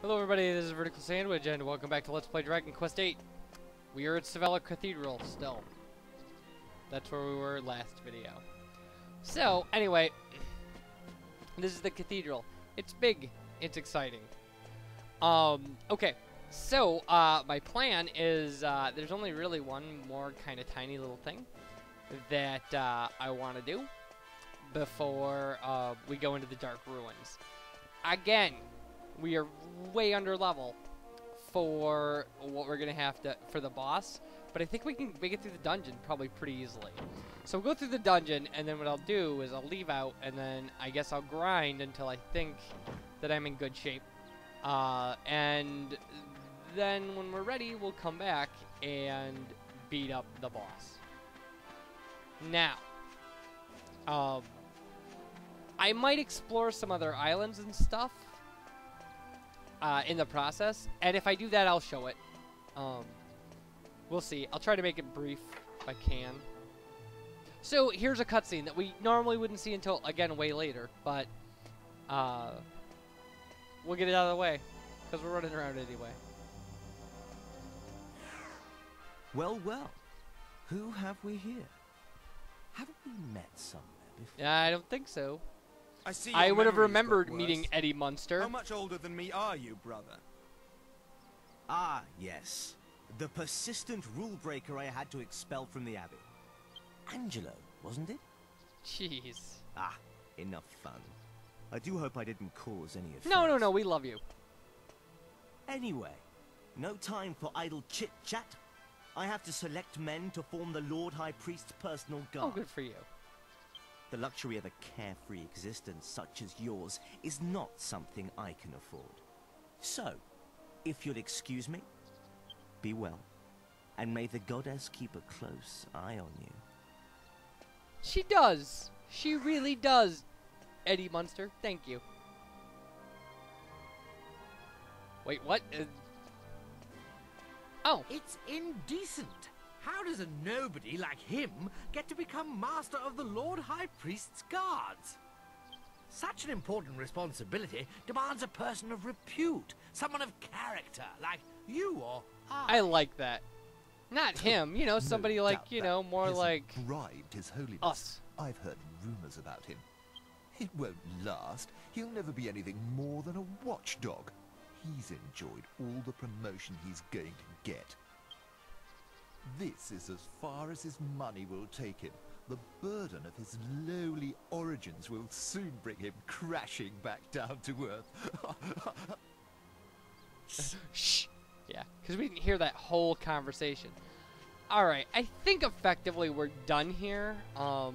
Hello everybody, this is VerticalSandwich and welcome back to Let's Play Dragon Quest VIII. We are at Sevilla Cathedral still. That's where we were last video. So, anyway, this is the cathedral. It's big. It's exciting. Okay. So, my plan is, there's only really one more kind of tiny little thing that I want to do before we go into the Dark Ruins. Again, we are way under level for what we're going to have to, for the boss. But I think we can make it through the dungeon probably pretty easily. So we'll go through the dungeon, and then what I'll do is I'll leave out, and then I guess I'll grind until I think that I'm in good shape. And then when we're ready, we'll come back and beat up the boss. Now, I might explore some other islands and stuff in the process, and if I do that, I'll show it. We'll see. I'll try to make it brief if I can. So here's a cutscene that we normally wouldn't see until, again, way later, but we'll get it out of the way because we're running around anyway. Well, well, who have we here? Haven't we met somewhere before? I don't think so. I would have remembered meeting Eddie Munster. How much older than me are you, brother? Ah, yes. The persistent rule breaker I had to expel from the Abbey. Angelo, wasn't it? Jeez. Ah, enough fun. I do hope I didn't cause any offense. No, we love you. Anyway, no time for idle chit-chat. I have to select men to form the Lord High Priest's personal guard. Oh, good for you. The luxury of a carefree existence such as yours is not something I can afford. So, if you'll excuse me, be well, and may the goddess keep a close eye on you. She does. She really does, Eddie Munster. Thank you. Wait, what? Oh. It's indecent. How does a nobody like him get to become master of the Lord High Priest's guards? Such an important responsibility demands a person of repute, someone of character, like you or I. I like that. Not him, you know, somebody like, you know, more like bribed His Holiness. us. I've heard rumors about him. It won't last. He'll never be anything more than a watchdog. He's enjoyed all the promotion he's going to get. This is as far as his money will take him. The burden of his lowly origins will soon bring him crashing back down to earth. Shh. Yeah, because we didn't hear that whole conversation. Alright, I think effectively we're done here. Alright,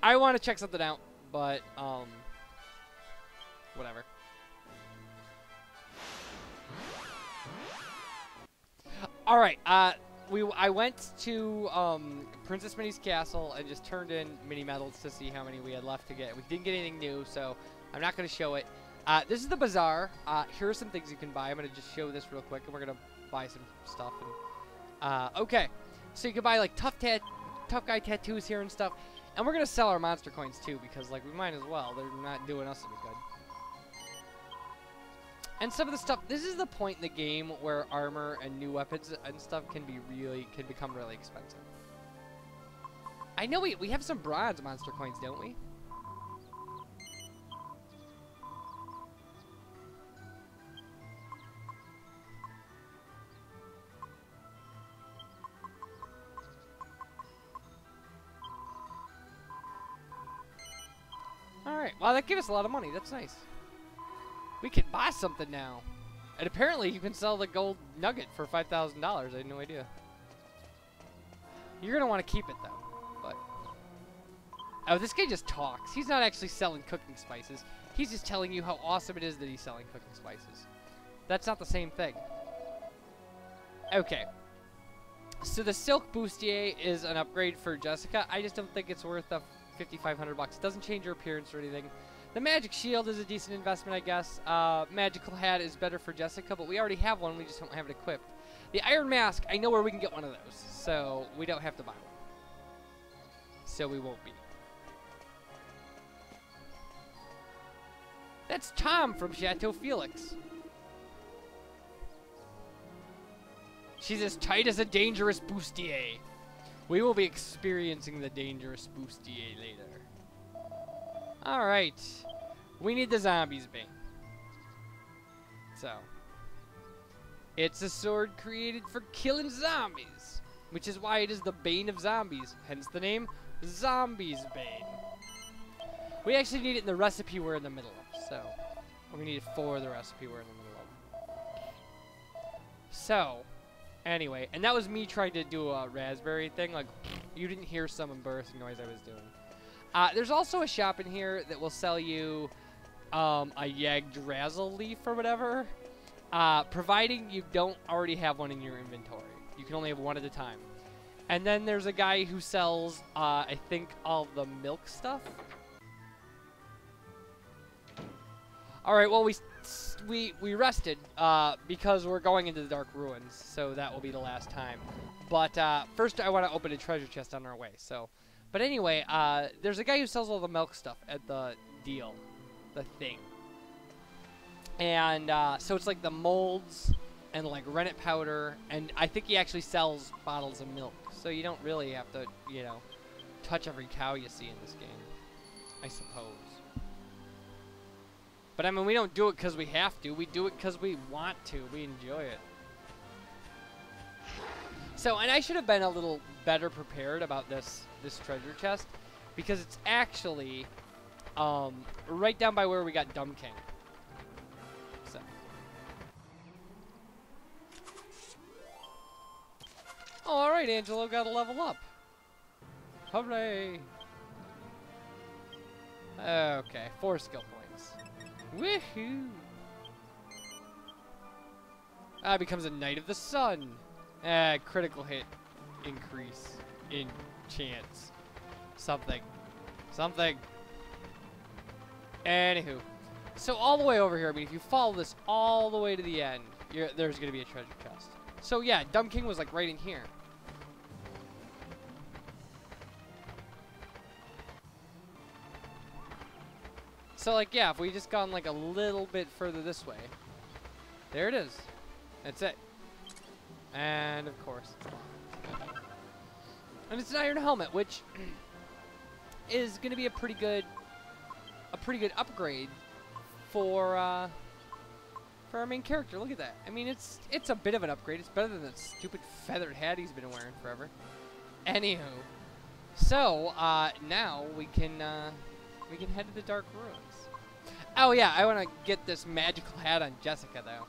I want to check something out, but, whatever. Alright, I went to, Princess Minnie's castle and just turned in mini medals to see how many we had left to get. We didn't get anything new, so I'm not going to show it. This is the bazaar. Here are some things you can buy. I'm going to just show this real quick, and we're going to buy some stuff. And, okay, so you can buy, like, tough guy tattoos here and stuff. And we're going to sell our monster coins, too, because, like, we might as well. They're not doing us any good. And some of the stuff, this is the point in the game where armor and new weapons and stuff can become really expensive. I know we have some bronze monster coins, don't we? Alright, wow, that gave us a lot of money. That's nice. We can buy something now. And apparently you can sell the gold nugget for $5,000. I had no idea. You're going to want to keep it, though. But oh, this guy just talks. He's not actually selling cooking spices. He's just telling you how awesome it is that he's selling cooking spices. That's not the same thing. Okay. So the silk bustier is an upgrade for Jessica. I just don't think it's worth the $5,500. It doesn't change her appearance or anything. The magic shield is a decent investment, I guess. Magical hat is better for Jessica, but we already have one. We just don't have it equipped. The iron mask, I know where we can get one of those, so we don't have to buy one. So we won't be. That's Tom from Chateau Felix. She's as tight as a dangerous bustier. We will be experiencing the dangerous bustier later. Alright. We need the zombiesbane. So. It's a sword created for killing zombies. Which is why it is the bane of zombies. Hence the name zombiesbane. We actually need it in the recipe we're in the middle of. So. We need it for the recipe we're in the middle of. So. Anyway, and that was me trying to do a raspberry thing. Like, you didn't hear some embarrassing noise I was doing. There's also a shop in here that will sell you a Yggdrasil leaf or whatever. Providing you don't already have one in your inventory. You can only have one at a time. And then there's a guy who sells, I think, all the milk stuff. Alright, well, we rested because we're going into the Dark Ruins, so that will be the last time. But first I want to open a treasure chest on our way. So, but anyway, there's a guy who sells all the milk stuff at the deal, the thing. And so it's like the molds and like rennet powder, and I think he actually sells bottles of milk. So you don't really have to, you know, touch every cow you see in this game, I suppose. But I mean, we don't do it because we have to. We do it because we want to. We enjoy it. So, and I should have been a little better prepared about this treasure chest, because it's actually right down by where we got Dumb King. So. Oh, all right, Angelo got a level up. Hooray! Okay, 4 skill points. Woohoo! Becomes a Knight of the Sun. Critical hit increase in chance. Something. Anywho. So all the way over here, I mean, if you follow this all the way to the end, there's going to be a treasure chest. So yeah, Dumb King was like right in here. So, like, yeah, if we just gone, like, a little bit further this way. There it is. That's it. And, of course, it's locked. And it's an iron helmet, which is going to be a pretty good upgrade for our main character. Look at that. I mean, it's a bit of an upgrade. It's better than that stupid feathered hat he's been wearing forever. Anywho. So, now we can head to the Dark Ruins. Oh yeah, I want to get this magical hat on Jessica though.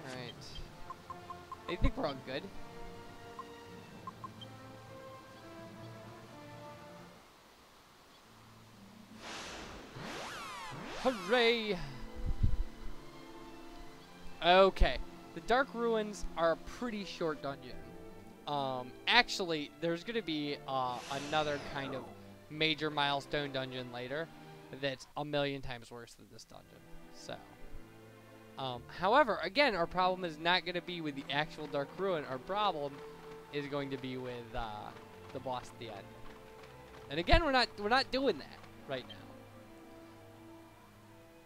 Alright. I think we're all good. Hooray! Okay. The Dark Ruins are a pretty short dungeon. Actually, there's going to be another kind of major milestone dungeon later that's a million times worse than this dungeon. So, however, again, our problem is not going to be with the actual Dark Ruin. Our problem is going to be with the boss at the end. And again, we're not doing that right now.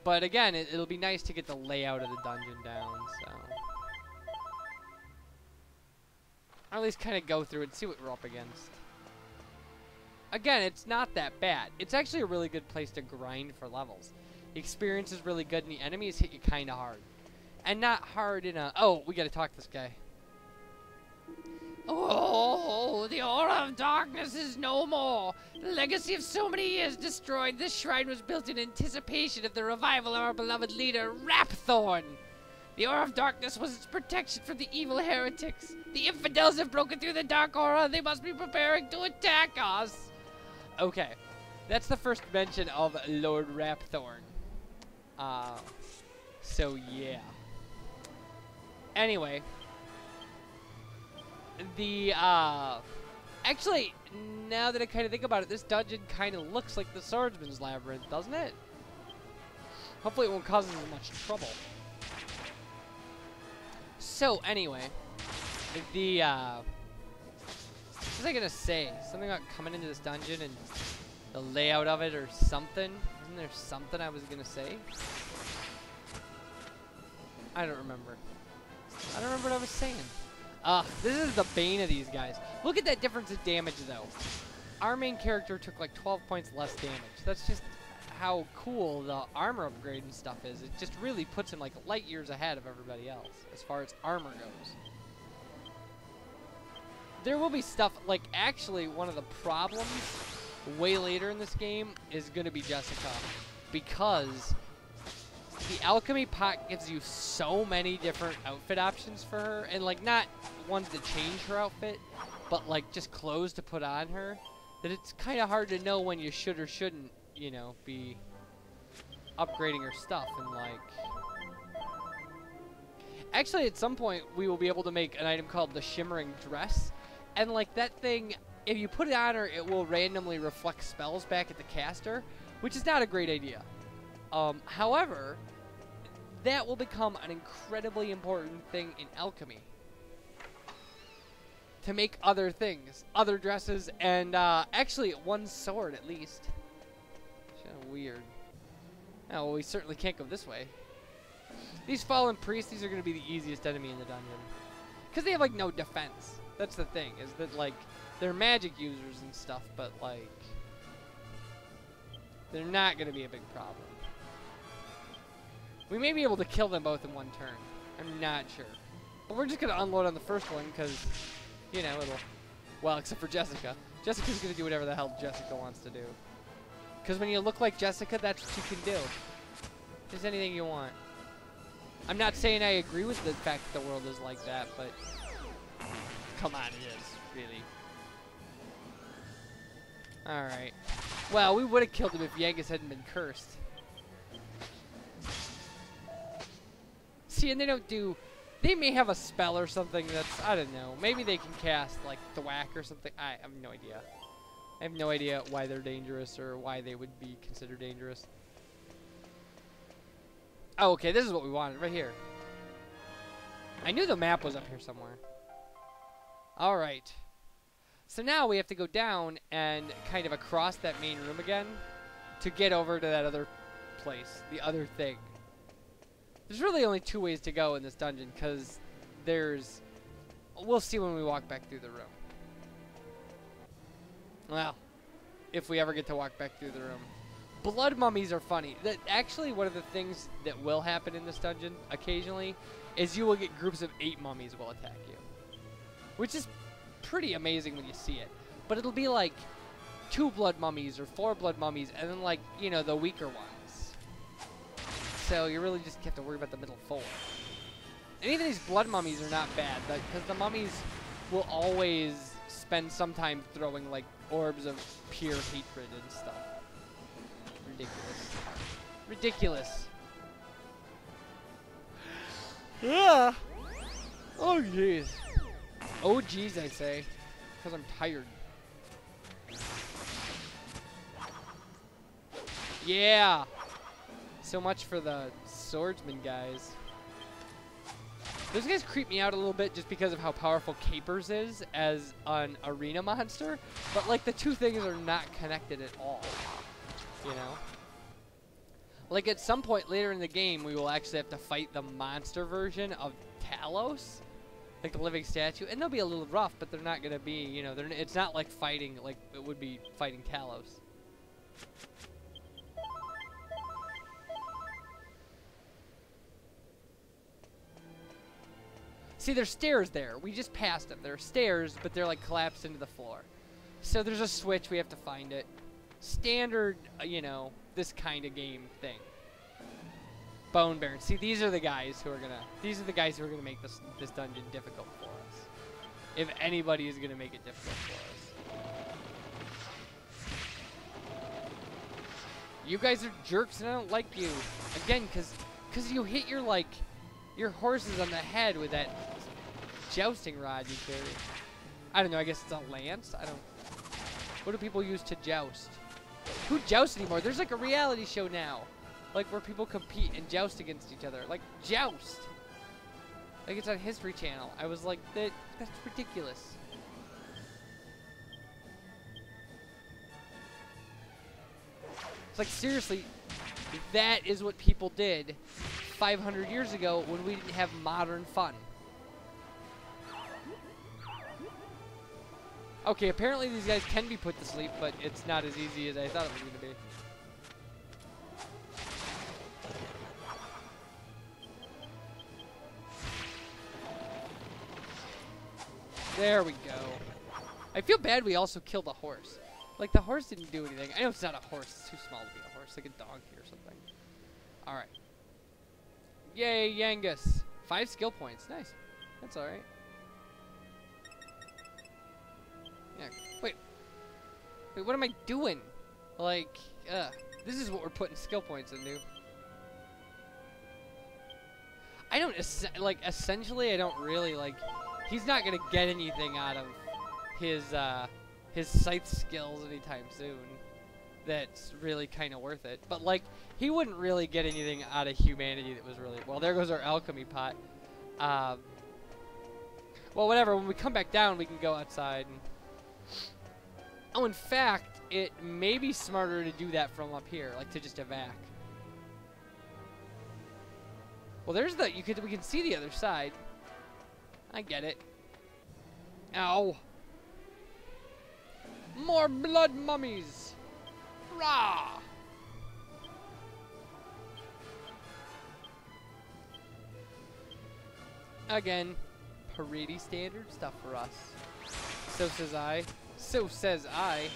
But again, it'll be nice to get the layout of the dungeon down. So. Or at least kind of go through it and see what we're up against. Again, it's not that bad. It's actually a really good place to grind for levels. The experience is really good, and the enemies hit you kind of hard. And not hard in a... Oh, we gotta talk to this guy. Oh, the aura of darkness is no more. The legacy of so many years destroyed. This shrine was built in anticipation of the revival of our beloved leader, Rapthorn. The aura of darkness was its protection from the evil heretics. The infidels have broken through the dark aura. They must be preparing to attack us. Okay. That's the first mention of Lord Rapthorn. So, yeah. Anyway. Actually, now that I kind of think about it, this dungeon kind of looks like the Swordsman's Labyrinth, doesn't it? Hopefully it won't cause us much trouble. So, anyway, was I gonna say? Something about coming into this dungeon and the layout of it or something? Isn't there something I was gonna say? I don't remember. I don't remember what I was saying. This is the bane of these guys. Look at that difference in damage, though. Our main character took like 12 points less damage. That's just how cool the armor upgrade and stuff is. It just really puts him like light years ahead of everybody else as far as armor goes. There will be stuff, like actually one of the problems way later in this game is going to be Jessica. Because the alchemy pot gives you so many different outfit options for her. And like not ones to change her outfit, but like just clothes to put on her. That it's kind of hard to know when you should or shouldn't, you know, be upgrading her stuff. And like, actually at some point we will be able to make an item called the Shimmering Dress. And like that thing, if you put it on her, it will randomly reflect spells back at the caster, which is not a great idea. However, that will become an incredibly important thing in alchemy. To make other things, other dresses, and actually one sword at least. It's kind of weird. Oh, well, we certainly can't go this way. These fallen priests, these are going to be the easiest enemy in the dungeon. Because they have like no defense. That's the thing, is that like, they're magic users and stuff, but like, they're not going to be a big problem. We may be able to kill them both in one turn. I'm not sure. But we're just going to unload on the first one, because, you know, it'll... Well, except for Jessica. Jessica's going to do whatever the hell Jessica wants to do. Because when you look like Jessica, that's what you can do. Just anything you want. I'm not saying I agree with the fact that the world is like that, but... Come on, it is, really. Alright. Well, we would have killed him if Yangus hadn't been cursed. See, and they don't do... They may have a spell or something that's... I don't know. Maybe they can cast, like, Thwack or something. I have no idea. I have no idea why they're dangerous or why they would be considered dangerous. Oh, okay. This is what we wanted. Right here. I knew the map was up here somewhere. Alright. So now we have to go down and kind of across that main room again to get over to that other place. The other thing. There's really only two ways to go in this dungeon, because there's... We'll see when we walk back through the room. Well, if we ever get to walk back through the room. Blood mummies are funny. That actually, one of the things that will happen in this dungeon, occasionally, is you will get groups of 8 mummies will attack you. Which is pretty amazing when you see it. But it'll be like 2 blood mummies or 4 blood mummies, and then like, you know, the weaker ones. So you really just have to worry about the middle 4. And even these blood mummies are not bad, because the mummies will always spend some time throwing like orbs of pure hatred and stuff. Ridiculous. Ridiculous. Yeah. Oh jeez. Oh jeez, I say, because I'm tired. Yeah. So much for the swordsman guys. Those guys creep me out a little bit just because of how powerful Capers is as an arena monster. But like the two things are not connected at all. You know? Like at some point later in the game, we will actually have to fight the monster version of Talos. Like the living statue. And they'll be a little rough, but they're not going to be, you know, it's not like fighting like it would be fighting Talos. See, there's stairs there. We just passed them. There are stairs, but they're like collapsed into the floor. So there's a switch. We have to find it. Standard, you know, this kind of game thing. Bone Baron. See, these are the guys who are gonna. These are the guys who are gonna make this dungeon difficult for us. If anybody is gonna make it difficult for us. You guys are jerks, and I don't like you. Again, because you hit your like. Your horses on the head with that jousting rod you carry. I don't know, I guess it's a lance? I don't... What do people use to joust? Who jousts anymore? There's like a reality show now. Like where people compete and joust against each other. Like, joust! Like it's on History Channel. I was like, that's ridiculous. It's like, seriously, that is what people did 500 years ago when we didn't have modern fun. Okay, apparently these guys can be put to sleep, but it's not as easy as I thought it was going to be. There we go. I feel bad we also killed a horse. Like, the horse didn't do anything. I know it's not a horse. It's too small to be a horse. Like a donkey or something. Alright. Yay, Yangus. 5 skill points. Nice. That's alright. Yeah. Wait, what am I doing? Like, this is what we're putting skill points into. I don't, essentially, I don't really, like, he's not gonna get anything out of his scythe skills anytime soon that's really kind of worth it. But, like, he wouldn't really get anything out of humanity that was really, well, there goes our alchemy pot. Well, whatever, when we come back down, we can go outside and... Oh, in fact, it may be smarter to do that from up here, like to just evac. Well, there's the, we can see the other side. I get it. Ow. More blood mummies. Rah. Again, parade standard stuff for us. So says I. So says I.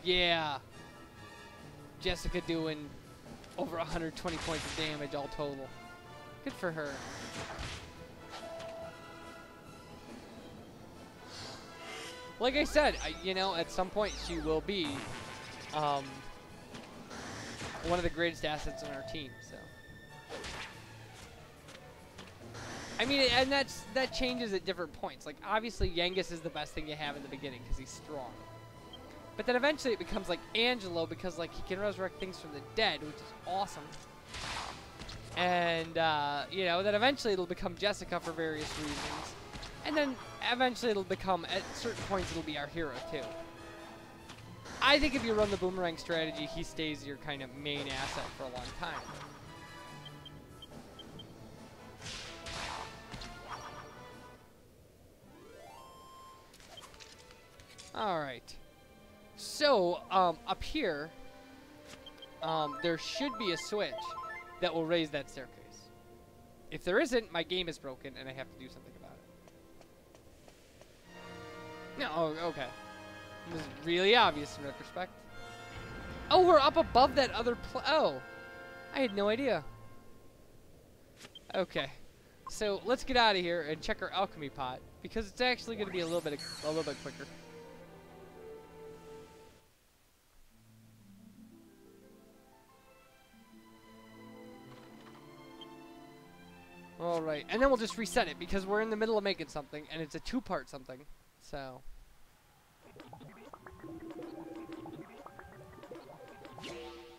Yeah. Jessica doing over 120 points of damage all total. Good for her. Like I said, you know, at some point she will be one of the greatest assets on our team, so. I mean, and that changes at different points. Like, obviously, Yangus is the best thing you have in the beginning because he's strong. But then eventually it becomes like Angelo because, like, he can resurrect things from the dead, which is awesome. And, you know, then eventually it'll become Jessica for various reasons. And then eventually it'll become, at certain points, it'll be our hero, too. I think if you run the boomerang strategy, he stays your kind of main asset for a long time. Alright. So, up here, there should be a switch that will raise that staircase. If there isn't, my game is broken and I have to do something about it. No, oh, okay. This is really obvious in retrospect. Oh, we're up above that other oh. I had no idea. Okay. So, let's get out of here and check our alchemy pot, because it's actually going to be a little bit quicker. Alright, and then we'll just reset it, because we're in the middle of making something, and it's a 2-part something, so...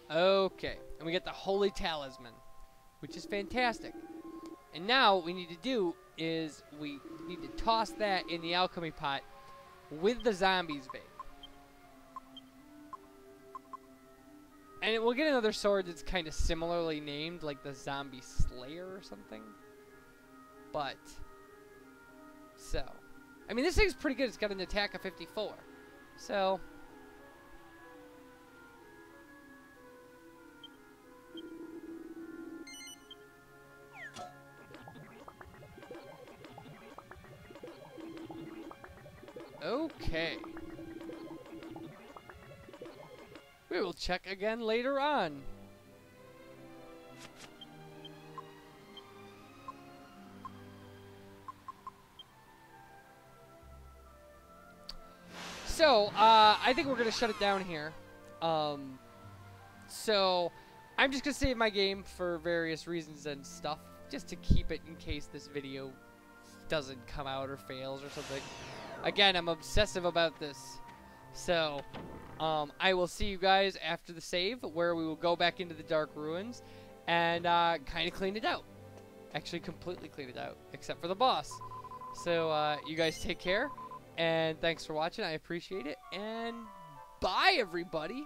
Okay, and we get the Holy Talisman, which is fantastic. And now what we need to do is we need to toss that in the alchemy pot with the zombiesbane. And we'll get another sword that's kind of similarly named, like the Zombie Slayer or something. But, so. I mean, this thing's pretty good. It's got an attack of 54. So. Okay. We will check again later on. So, I think we're going to shut it down here. So, I'm just going to save my game for various reasons and stuff, just to keep it in case this video doesn't come out or fails or something. Again, I'm obsessive about this. So, I will see you guys after the save, where we will go back into the Dark Ruins and kind of clean it out. Actually, completely clean it out, except for the boss. So, you guys take care, And thanks for watching. I appreciate it. And bye, everybody.